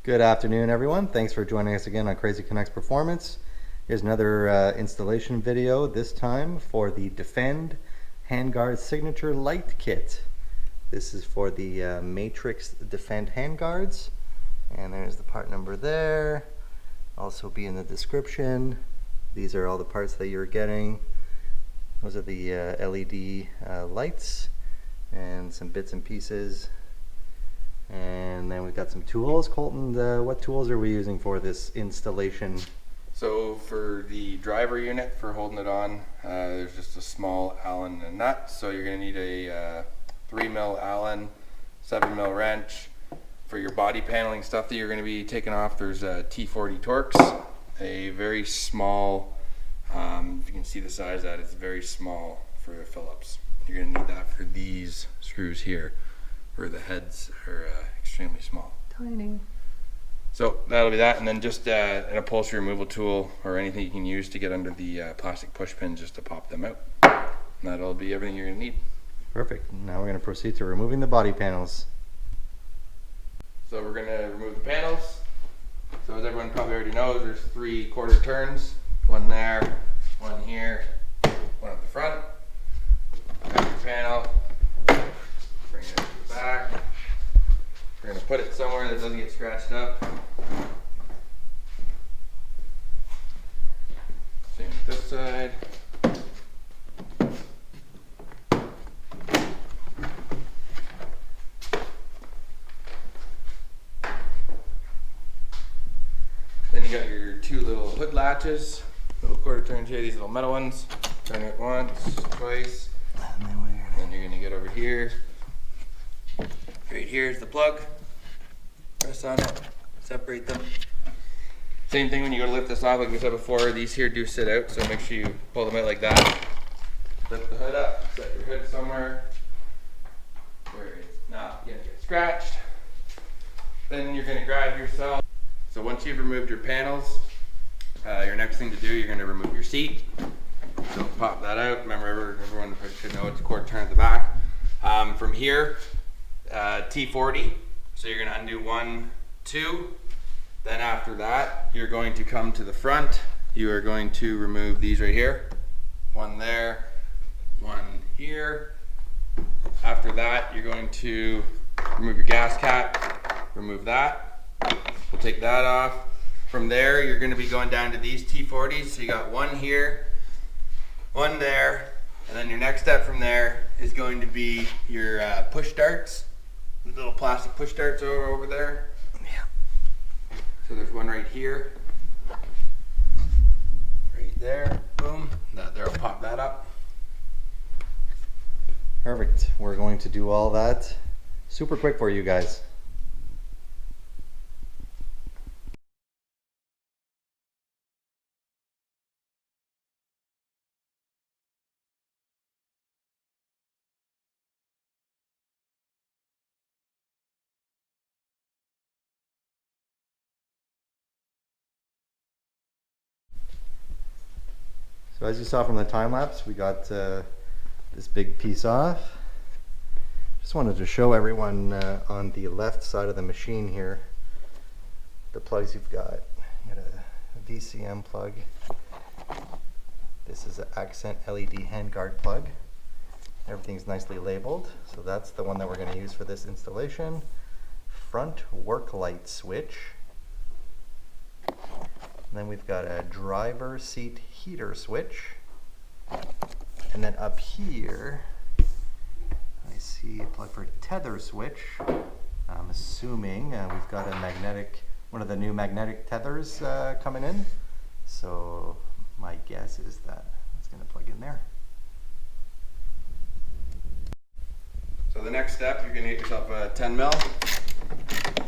Good afternoon, everyone. Thanks for joining us again on Crazy Connects Performance. Here's another installation video, this time for the Defend Handguard Signature Light Kit. This is for the MATRYX Defend Handguards, and there's the part number there. Also be in the description. These are all the parts that you're getting. Those are the LED lights and some bits and pieces. And then we've got some tools. Colton, what tools are we using for this installation? So for the driver unit, for holding it on, there's just a small Allen and nut. So you're going to need a 3mm Allen, 7mm wrench. For your body paneling stuff that you're going to be taking off, there's a T40 Torx, a very small, if you can see the size of that, it's very small for a Phillips. You're going to need that for these screws here, where the heads are extremely small. Tiny. So that'll be that, and then just an upholstery removal tool or anything you can use to get under the plastic push pins just to pop them out. And that'll be everything you're going to need. Perfect. Now we're going to proceed to removing the body panels. So we're going to remove the panels. So as everyone probably already knows, there's 3 quarter turns. One there, one here, one at the front. Grab your panel. Bring it to the back. We're going to put it somewhere that doesn't get scratched up. Same with this side. Then you got your 2 little hood latches, little quarter turns here, these little metal ones. Turn it once, twice, and you're going to get over here. Right here is the plug. Press on it, separate them. Same thing when you go to lift this off, like we said before, these here do sit out, so make sure you pull them out like that. Lift the hood up, set your hood somewhere where it's not going to get scratched. Then you're going to grab yourself. So once you've removed your panels, your next thing to do, you're going to remove your seat. So pop that out. Remember, everyone should know it's a quarter turn at the back. From here, T40, so you're going to undo 1, 2. Then after that, you're going to come to the front. You are going to remove these right here. One there, one here. After that, you're going to remove your gas cap, remove that. We'll take that off. From there, you're going to be going down to these T40s. So you got one here, one there, and then your next step from there is going to be your push darts. Little plastic push darts over there. Yeah. So there's one right here, right there. Boom. That there will pop that up. Perfect. We're going to do all that super quick for you guys. So as you saw from the time lapse, we got this big piece off. Just wanted to show everyone on the left side of the machine here the plugs you've got. You got a VCM plug. This is an accent LED handguard plug. Everything's nicely labeled, so that's the one that we're going to use for this installation. Front work light switch. And then we've got a driver seat heater switch. And then up here, I see a plug for tether switch. I'm assuming we've got a magnetic, one of the new magnetic tethers coming in. So my guess is that it's going to plug in there. So the next step, you're going to get yourself a 10mm.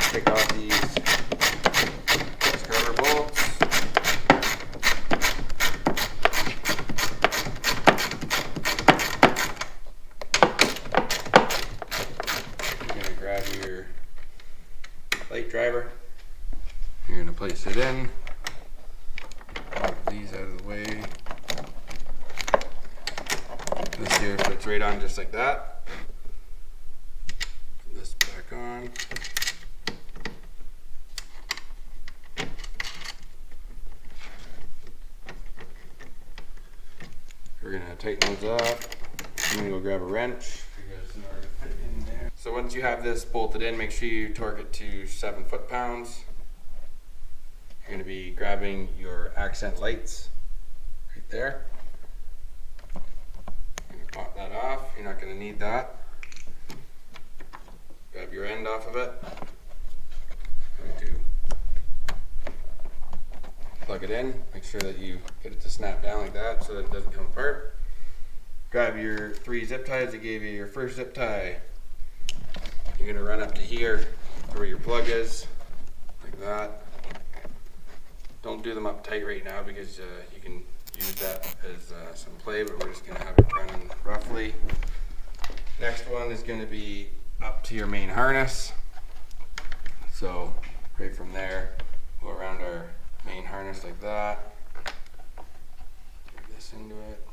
Take off these scrubber bolts. Grab your light driver. You're going to place it in. Move these out of the way. This here fits right on just like that. Put this back on. gonna tighten those up. I'm gonna go grab a wrench. So once you have this bolted in, make sure you torque it to 7 foot-pounds. You're gonna be grabbing your accent lights right there. You're gonna pop that off. You're not gonna need that. Grab your end off of it. Plug it in. Make sure that you get it to snap down like that so that it doesn't come apart. Grab your 3 zip ties. I gave you your first zip tie. You're gonna run up to here where your plug is, like that. Don't do them up tight right now because you can use that as some play, but we're just gonna have it running roughly. Next one is gonna be up to your main harness. So right from there, go around our main harness like that. Get this into it.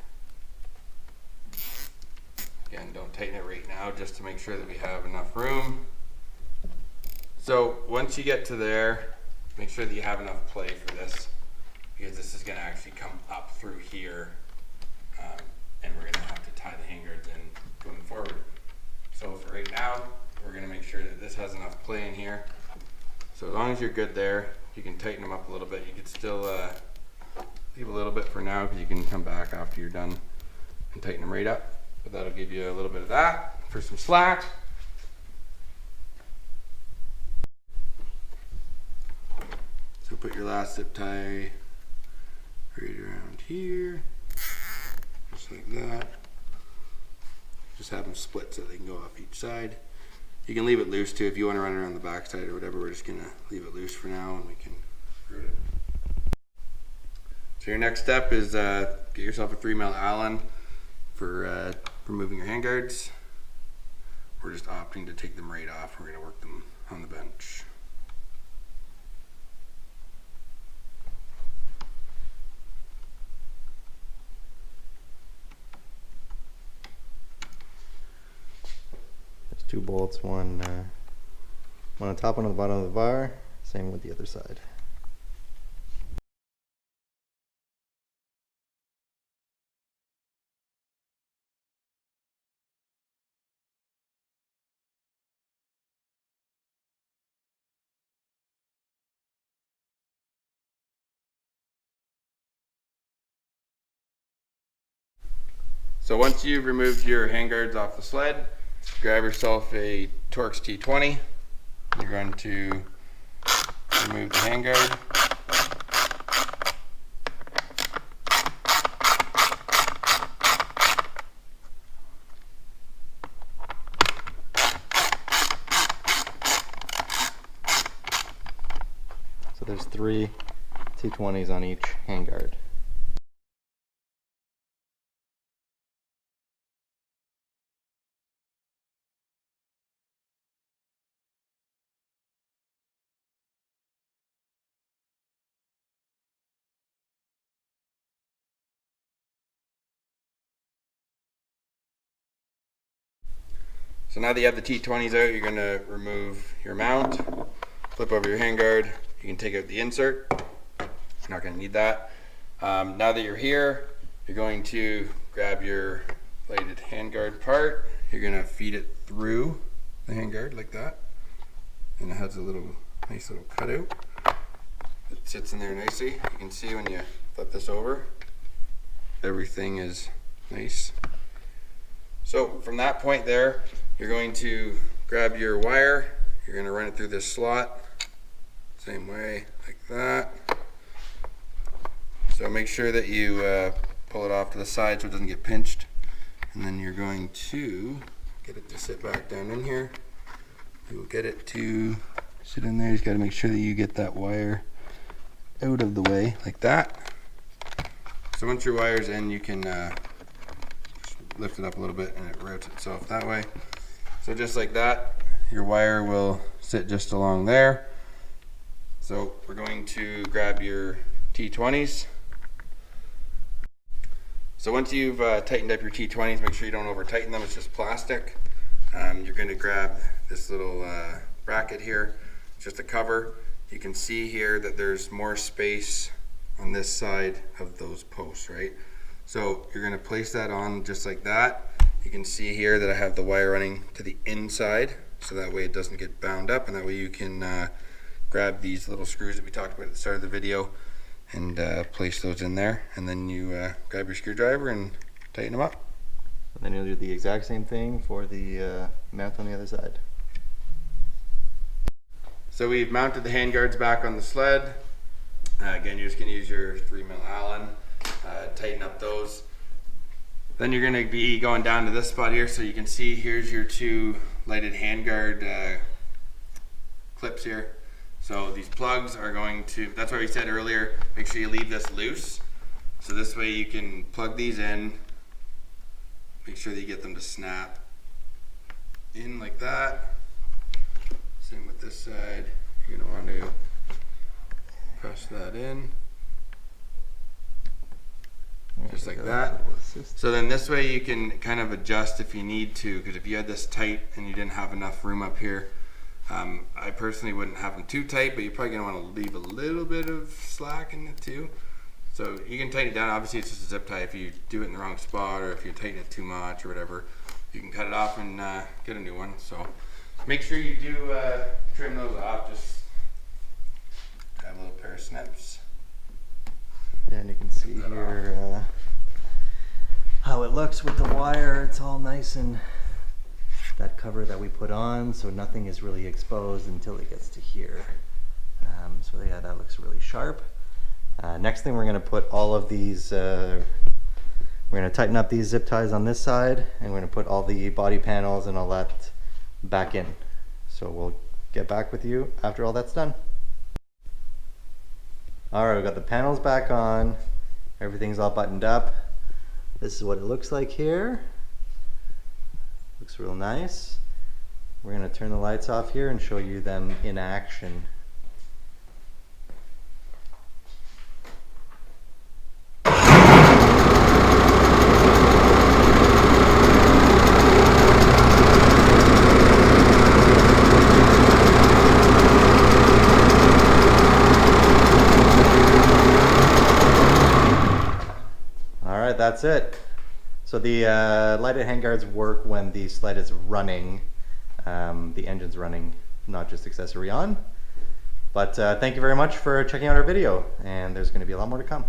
Again, don't tighten it right now just to make sure that we have enough room. So once you get to there, make sure that you have enough play for this because this is going to actually come up through here and we're going to have to tie the handguards in going forward. So for right now, we're going to make sure that this has enough play in here. So as long as you're good there, you can tighten them up a little bit. You can still leave a little bit for now because you can come back after you're done and tighten them right up. But that'll give you a little bit of that for some slack. So put your last zip tie right around here, just like that. Just have them split so they can go off each side. You can leave it loose too if you want to run it around the back side or whatever. We're just gonna leave it loose for now and we can root it. So your next step is get yourself a 3mm Allen for removing your handguards. We're just opting to take them right off. We're going to work them on the bench. There's 2 bolts, one on the top, one on the bottom of the bar. Same with the other side. So once you've removed your handguards off the sled, grab yourself a Torx T20. You're going to remove the handguard. So there's 3 T20s on each handguard. So now that you have the T20s out, you're going to remove your mount, flip over your handguard. You can take out the insert. You're not going to need that. Now that you're here, you're going to grab your lighted handguard part. You're going to feed it through the handguard like that. And it has a nice little cutout. It sits in there nicely. You can see when you flip this over, everything is nice. So from that point there, you're going to grab your wire, you're going to run it through this slot, same way, like that. So make sure that you pull it off to the side so it doesn't get pinched. And then you're going to get it to sit back down in here. You'll get it to sit in there. You just got to make sure that you get that wire out of the way, like that. So once your wire's in, you can lift it up a little bit and it routes itself that way. So just like that, your wire will sit just along there. So we're going to grab your T20s. So once you've tightened up your T20s, make sure you don't over tighten them, it's just plastic. You're going to grab this little bracket here, just a cover. You can see here that there's more space on this side of those posts, right? So you're going to place that on just like that. You can see here that I have the wire running to the inside, so that way it doesn't get bound up, and that way you can grab these little screws that we talked about at the start of the video and place those in there, and then you grab your screwdriver and tighten them up. And then you'll do the exact same thing for the mount on the other side. So we've mounted the handguards back on the sled. Again, you're just going to use your 3mm Allen, tighten up those. Then you're going to be going down to this spot here, so you can see here's your two lighted handguard clips here. So these plugs are going to, that's why we said earlier, make sure you leave this loose. So this way you can plug these in, make sure that you get them to snap in like that. Same with this side, you're going to want to press that in, just like that. So then this way you can kind of adjust if you need to, because if you had this tight and you didn't have enough room up here, I personally wouldn't have them too tight, but you're probably going to want to leave a little bit of slack in it too. So you can tighten it down. Obviously it's just a zip tie. If you do it in the wrong spot or if you tighten it too much or whatever, you can cut it off and get a new one. So make sure you do trim those off. Just have a little pair of snips. Yeah, and you can see here how it looks with the wire. It's all nice and that cover that we put on, so nothing is really exposed until it gets to here. So yeah, that looks really sharp. Next thing, we're going to put all of these, we're going to tighten up these zip ties on this side, and we're going to put all the body panels and all that back in. So we'll get back with you after all that's done. Alright, we've got the panels back on, everything's all buttoned up. This is what it looks like here. Looks real nice. We're going to turn the lights off here and show you them in action. Alright, that's it. So the lighted handguards work when the sled is running, the engine's running, not just accessory on. But thank you very much for checking out our video, and there's going to be a lot more to come.